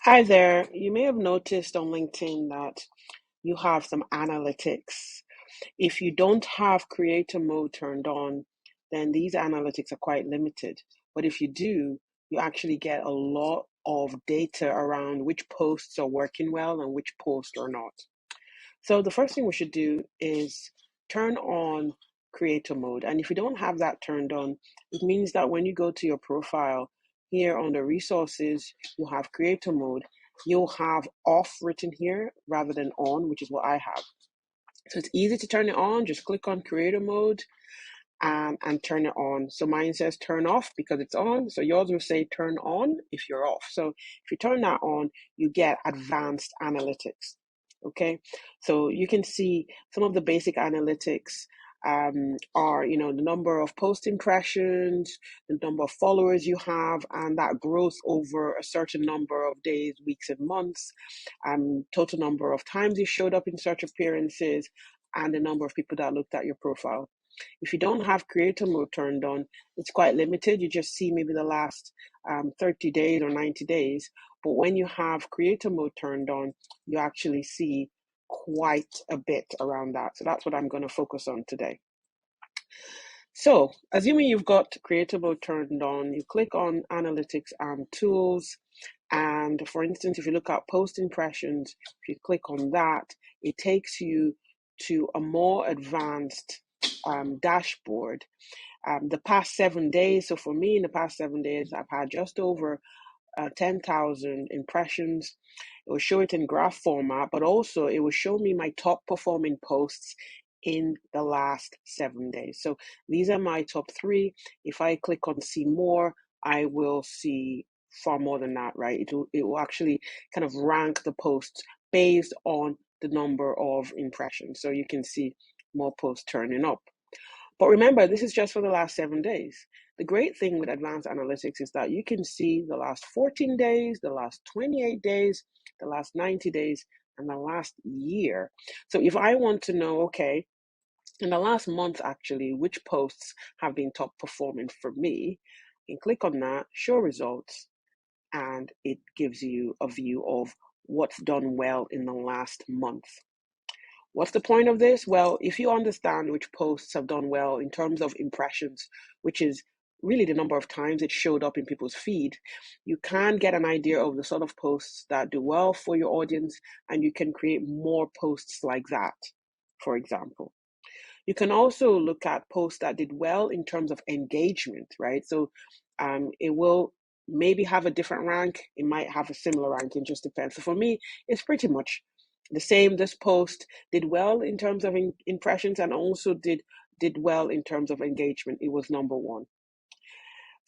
Hi there. You may have noticed on LinkedIn that you have some analytics. If you don't have creator mode turned on, then these analytics are quite limited. But if you do, you actually get a lot of data around which posts are working well and which posts are not. So the first thing we should do is turn on creator mode. And if you don't have that turned on, it means that when you go to your profile here on the resources, you have creator mode. You'll have off written here rather than on, which is what I have. So it's easy to turn it on. Just click on creator mode and turn it on. So mine says turn off because it's on. So yours will say turn on if you're off. So if you turn that on, you get advanced analytics. Okay, so you can see some of the basic analytics are, the number of post impressions, the number of followers you have, and that growth over a certain number of days, weeks, and months, total number of times you showed up in search appearances, and the number of people that looked at your profile. If you don't have creator mode turned on, it's quite limited. You just see maybe the last 30 days or 90 days. But when you have creator mode turned on, you actually see quite a bit around that. So that's what I'm going to focus on today. So assuming you've got creator mode turned on, you click on analytics and tools. And for instance, if you look at post impressions, if you click on that, it takes you to a more advanced dashboard. The past 7 days, so for me in the past 7 days, I've had just over 10,000 impressions. It will show it in graph format, but also it will show me my top performing posts in the last 7 days. So these are my top 3. If I click on see more, I will see far more than that, right? It will actually kind of rank the posts based on the number of impressions. So you can see more posts turning up. But remember, this is just for the last 7 days. The great thing with advanced analytics is that you can see the last 14 days, the last 28 days, the last 90 days, and the last year. So if I want to know, okay, in the last month actually, which posts have been top performing for me, you can click on that, show results, and it gives you a view of what's done well in the last month. What's the point of this? Well, if you understand which posts have done well in terms of impressions, which is really the number of times it showed up in people's feed, you can get an idea of the sort of posts that do well for your audience, and you can create more posts like that, for example. You can also look at posts that did well in terms of engagement, right? So it will maybe have a different rank. It might have a similar rank. It just depends. So for me, it's pretty much the same. This post did well in terms of impressions and also did well in terms of engagement. It was number 1.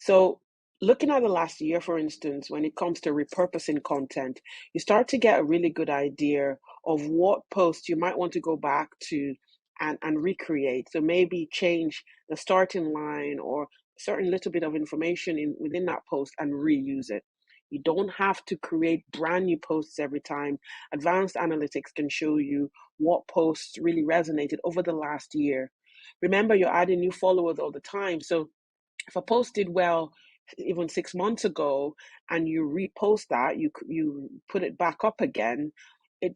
So looking at the last year, for instance, when it comes to repurposing content, you start to get a really good idea of what posts you might want to go back to and recreate. So maybe change the starting line or a certain little bit of information within that post and reuse it. You don't have to create brand new posts every time. Advanced analytics can show you what posts really resonated over the last year. Remember, you're adding new followers all the time. So if a post did well even 6 months ago and you repost that, you put it back up again,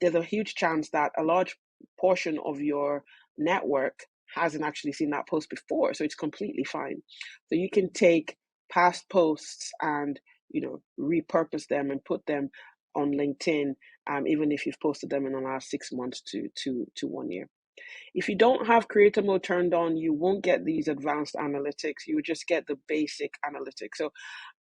there's a huge chance that a large portion of your network hasn't actually seen that post before, so it's completely fine. So you can take past posts and repurpose them and put them on LinkedIn, even if you've posted them in the last 6 months to 1 year. If you don't have creator mode turned on, you won't get these advanced analytics. You would just get the basic analytics. So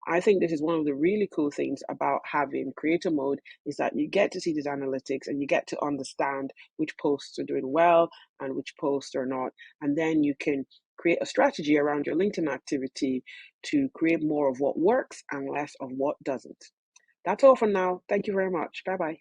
I think this is one of the really cool things about having creator mode is that you get to see these analytics and you get to understand which posts are doing well and which posts are not. And then you can create a strategy around your LinkedIn activity to create more of what works and less of what doesn't. That's all for now. Thank you very much. Bye-bye.